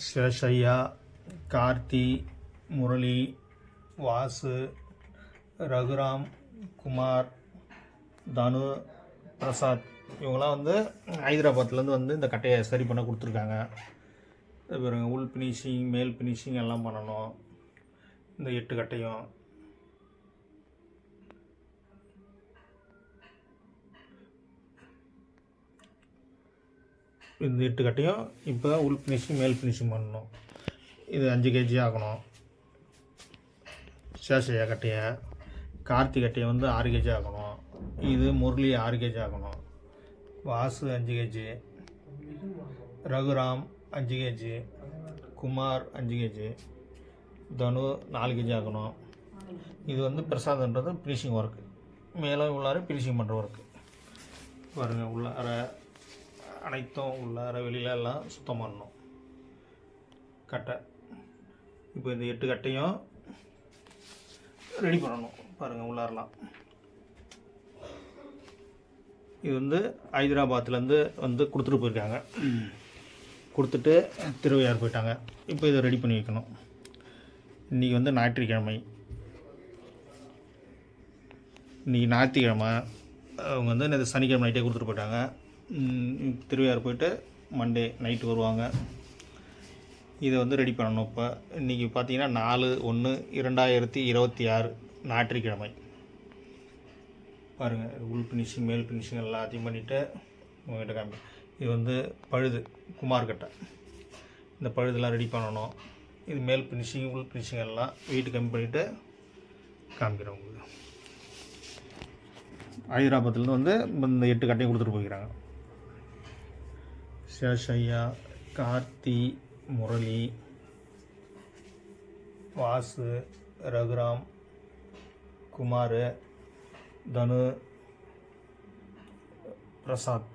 சேஷையா, கார்த்தி, முரளி, வாசு, ரகுராம், குமார், தனு, பிரசாத் இவங்களாம் வந்து ஹைதராபாத்லேருந்து வந்து இந்த கட்டையை சரி பண்ண கொடுத்துருக்காங்க. பாருங்க, உள் ஃபினிஷிங் மேல் ஃபினிஷிங் எல்லாம் பண்ணணும். இந்த 8 கட்டையும் இப்போ உள் ஃபினிஷிங் மேல் ஃபினிஷிங் பண்ணணும். இது 5 kg ஆகணும். சேஷையா கட்டையை, கார்த்தி கட்டையை வந்து 6 kg ஆகணும். இது முரளி 6 kg ஆகணும். Vasu 5 kg, Raghuram 5 kg, Kumar 5 kg, தனு 4 kg ஆகணும். இது வந்து பிரசாத்ன்றது ஃபினிஷிங் ஒர்க்கு, மேலே உள்ளார ஃபினிஷிங் பண்ணுற ஒர்க்கு. பாருங்கள், உள்ளார அனைத்தும் உள்ளார வெளியில எல்லாம் சுத்தம் பண்ணணும் கட்டை. இப்போ இந்த 8 கட்டையும் ரெடி பண்ணணும். பாருங்கள், உள்ளாரலாம் இது வந்து ஹைதராபாத்லேருந்து வந்து கொடுத்துட்டு போயிருக்காங்க. கொடுத்துட்டு திருவையார் போயிட்டாங்க. இப்போ இதை ரெடி பண்ணி வைக்கணும். இன்றைக்கி வந்து ஞாயிற்றுக்கிழமை. இன்றைக்கி ஞாயிற்றுக்கிழமை அவங்க வந்து இந்த சனிக்கிழமை நைட்டே கொடுத்துட்டு போயிட்டாங்க. திருவையார் போயிட்டு மண்டே நைட்டு வருவாங்க. இதை வந்து ரெடி பண்ணணும். இப்போ இன்றைக்கி பார்த்தீங்கன்னா 4/1/2026 ஞாயிற்றுக்கிழமை. பாருங்கள், உள் ஃபினிஷிங் மேல் ஃபினிஷிங் எல்லாத்தையும் பண்ணிவிட்டு உங்கள்கிட்ட காமி. இது வந்து பழுது குமார் கட்டை. இந்த பழுதெல்லாம் ரெடி பண்ணணும். இது மேல் ஃபினிஷிங் உள் ஃபினிஷிங் எல்லாம் வெயிட் கம்மி பண்ணிவிட்டு காமிக்கிறேன் உங்களுக்கு. ஹைதராபாத்லேருந்து வந்து இந்த 8 கட்டையும் கொடுத்துட்டு போய்க்கிறாங்க. சேஷையா, கார்த்தி, முரளி, வாசு, ரகுராம், குமார், தனு, பிரசாத்.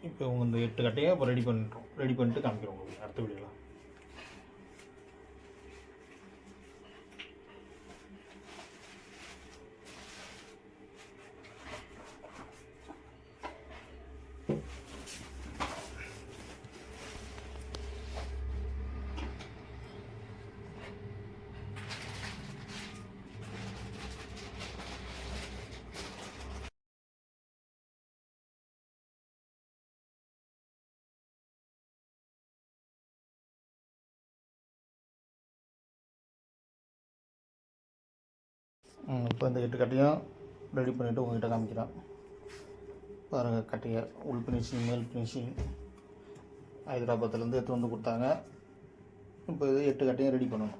இப்போ இவங்க இந்த 8 கட்டையை இப்போ ரெடி பண்ணிட்டு காமிக்கிறோம் உங்களுக்கு அடுத்த வீடியோவில். இப்போ இந்த 8 கட்டையும் ரெடி பண்ணிவிட்டு உங்கள்கிட்ட காமிக்கிறேன். பாருங்கள், கட்டையை உள் ஃபினிஷிங் மேல் ஃபினிஷிங் ஹைதராபாத்லேருந்து எடுத்து வந்து கொடுத்தாங்க. இப்போ இது 8 கட்டையும் ரெடி பண்ணணும்.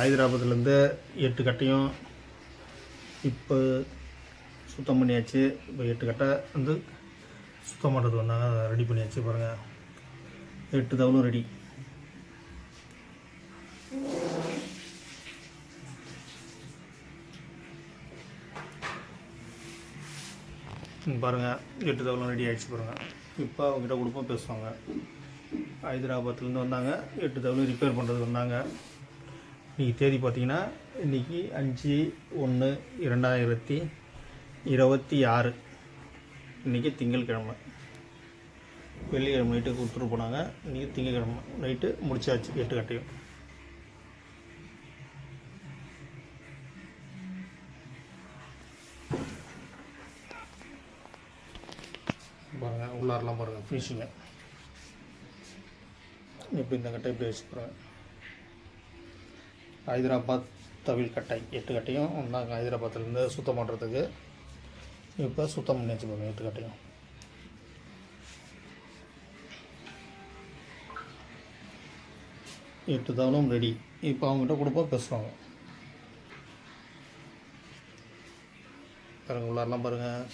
ஹைதராபாத்லேருந்து 8 கட்டையும் இப்போ சுத்தம் பண்ணியாச்சு. இப்போ 8 கட்டை வந்து சுத்தம் பண்ணுறது வந்தாங்க, அதை ரெடி பண்ணியாச்சு. பாருங்கள், 8 தவளும் ரெடி. பாருங்கள், 8 தவளும் ரெடி ஆகிடுச்சு. பாருங்கள், இப்போ அவங்ககிட்ட கொடுப்போம், பேசுவாங்க. ஹைதராபாத்லேருந்து வந்தாங்க, 8 தவளும் ரிப்பேர் பண்ணுறது வந்தாங்க. இன்றைக்கி தேதி பார்த்திங்கன்னா இன்றைக்கி 5/1/2026. இன்றைக்கி திங்கட்கிழமை. வெள்ளிக்கிழமை நைட்டு கொடுத்துட்டு போனாங்க. இன்றைக்கி திங்கட்கிழமை நைட்டு முடிச்சாச்சு 8 கட்டையும். பாருங்கள், உள்ளாரெலாம் பாருங்கள் ஃபினிஷிங்கு. இப்போ இந்த கட்டை இப்படி வச்சுக்கிறேன். ஹைதராபாத் தவில் கட்டை 8 கட்டையும் ஒன்றாங்க ஹைதராபாத்லேருந்து சுத்தம் பண்ணுறதுக்கு. இப்போ சுத்தம் பண்ணி வச்சுக்கோங்க 8 கட்டையும். எட்டு தவளும் ரெடி. இப்போ அவங்ககிட்ட கொடுப்போம், பேசுவாங்க. பாருங்கள், உள்ளாரெலாம் பாருங்கள்.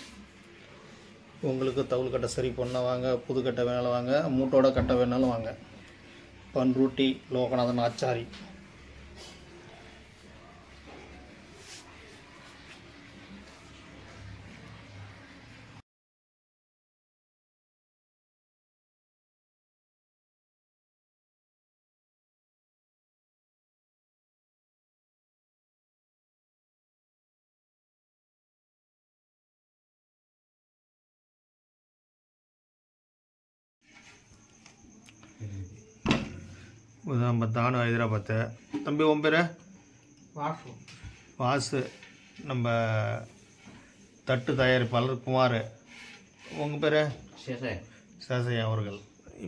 உங்களுக்கு தவுள் கட்டை சரி பண்ண வாங்க, புது கட்டை வேணாலும் வாங்க, மூட்டோட கட்டை வேணாலும் வாங்க. பன்ருட்டி லோகநாதன் ஆச்சாரி. நம்ம தானு ஹைதராபாத்து. தம்பி உன் பேர்? வாசு. நம்ம தட்டு தயாரிப்பாளர் குமார். உங்கள் பேர்? சேசையா அவர்கள்.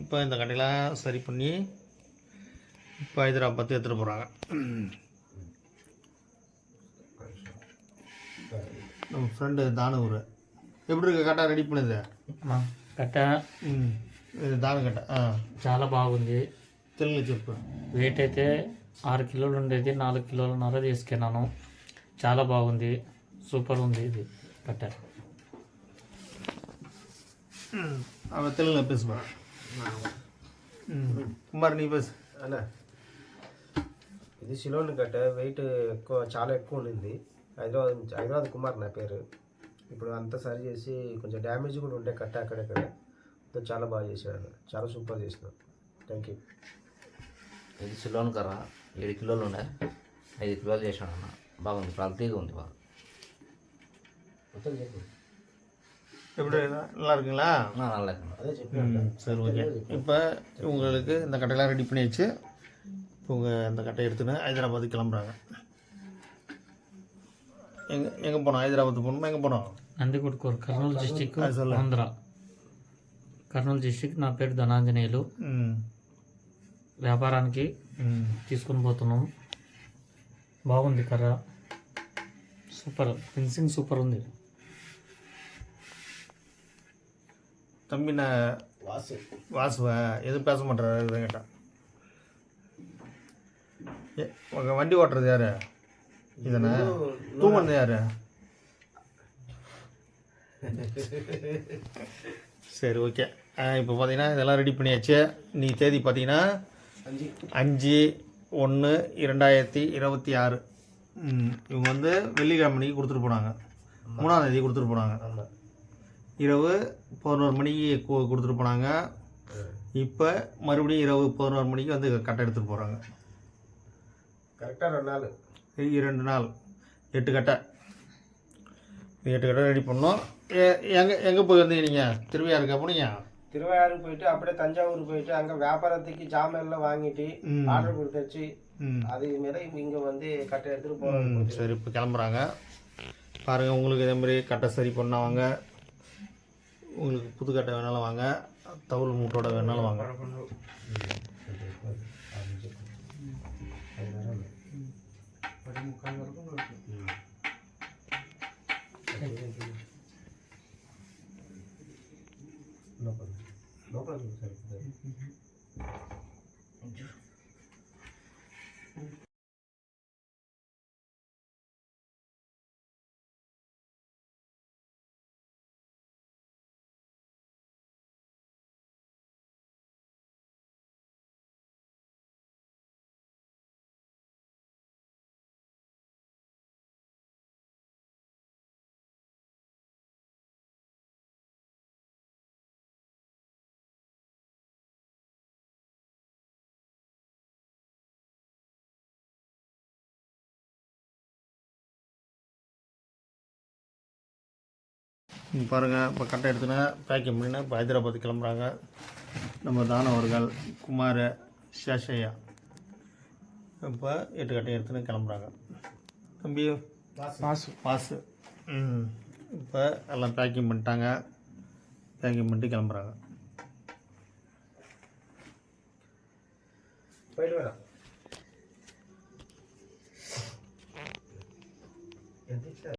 இப்போ இந்த கடையெல்லாம் சரி பண்ணி இப்போ ஹைதராபாத்து எடுத்துகிட்டு போகிறாங்க. நம்ம ஃப்ரெண்டு தானூர். எப்படி இருக்கு கட்டை రెడీ பண்ணுது? కట్ట ఇది దాని కట్ట చాలా బాగుంది. తెలుగులో చెప్పు. వెయిట్ అయితే 6 కిలోలు ఉండేది, 4 కిలోలన్నర తీసుకున్నాను. చాలా బాగుంది, సూపర్ ఉంది ఇది కట్ట. அவன் தெலுங்குல பேசுவான். కుమార్ నీ பேசு. అన్న ఇది సిలోన్ కట్ట. వెయిట్ ఎక్కువ, చాలా ఎక్కువ ఉండింది. హైదరాబాద్ కుమార్ నా పేరు. ఇప్పుడు అంతా సరి చేసి కొంచెం డ్యామేజ్ కూడా ఉండే కట్ట అక్కడక్కడ. చాలా బాగా చేశాడు, చాలా సూపర్ చేసినాడు. Thank you. ఇది సిలోన్ కర్ర 7 కిలోలు ఉండే, 5 కిలోలు చేశాడు అన్న. బాగుంది, క్వాలిటీగా ఉంది బాగా. మొత్తం చెప్పు. எப்படி நல்லா இருக்குங்களா? நல்லா இருக்கு. అదే చెప్పాను. சரி, ஓகே. இப்போ உங்களுக்கு இந்த கட்டையெல்லாம் ரெடி பண்ணியாச்சு. இப்போ உங்கள் இந்த கட்டையை எடுத்துன்னு ஹைதராபாத்துக்கு கிளம்புறாங்க. எங்கே போனோம்? ஹைதராபாத் போகணுமா? எங்கே போனோம்? నందికొట్కూరు, కర్నూలు డిస్టిక్, ఆంధ్ర. కర్నూలు డిస్టిక్. నా పేరు ధనాంజనేయులు. వ్యాపారానికి తీసుకొని పోతున్నాం. బాగుంది కర్ర, సూపర్ ఫినిషింగ్ సూపర్ ఉంది. தம்பி நான் வாசுவா எதுவும் பேச மாட்டேறாரு என்கிட்ட. உங்கள் வண்டி ஓட்டுறது யார்? இதனை தூங்குறது யார்? சரி, ஓகே. இப்போ பார்த்தீங்கன்னா இதெல்லாம் ரெடி பண்ணியாச்சு. நீ தேதி பார்த்தீங்கன்னா 5/1/2026. இவங்க வந்து வெள்ளிக்கிழமை மணிக்கு கொடுத்துட்டு போனாங்க. 3ஆம் தேதி கொடுத்துட்டு போனாங்க. இரவு 11 மணிக்கு கொடுத்துட்டு போனாங்க. இப்போ மறுபடியும் இரவு 11 மணிக்கு வந்து கட்டை எடுத்துகிட்டு போகிறாங்க. கரெக்டாக 2 நாள் 8 கட்டை. 8 கட்டை ரெடி பண்ணோம். எங்கே போய் வந்தீங்க நீங்கள்? திருவையாறுக்கா போனீங்க? திருவையாறு போயிட்டு அப்படியே தஞ்சாவூர் போயிட்டு அங்கே வியாபாரத்துக்கு ஜாமெல்லாம் வாங்கிட்டு ஆர்டர் கொடுத்தாச்சு. அதே மாரி இங்கே வந்து கட்டை எடுத்துகிட்டு போகிறோம். சரி, இப்போ கிளம்புறாங்க. பாருங்கள், உங்களுக்கு இதேமாரி கட்டை சரி பண்ணால் வாங்க. உங்களுக்கு புது கட்டை வேணாலும் வாங்க, தவுள் மூட்டோட வேணாலும் வாங்க. பாருங்கள், இப்போ கட்டை எடுத்துனா பேக்கிங் பண்ணினா இப்போ ஹைதராபாத் கிளம்புறாங்க. நம்ம தான அவர்கள், குமார், சேஷையா இப்போ 8 கட்டை எடுத்துன்னு கிளம்புறாங்க. தம்பி வாசு. இப்போ எல்லாம் பேக்கிங் பண்ணிட்டாங்க. பேக்கிங் பண்ணிட்டு கிளம்புறாங்க. బయట పోయినా ఎంత ఇచ్చారు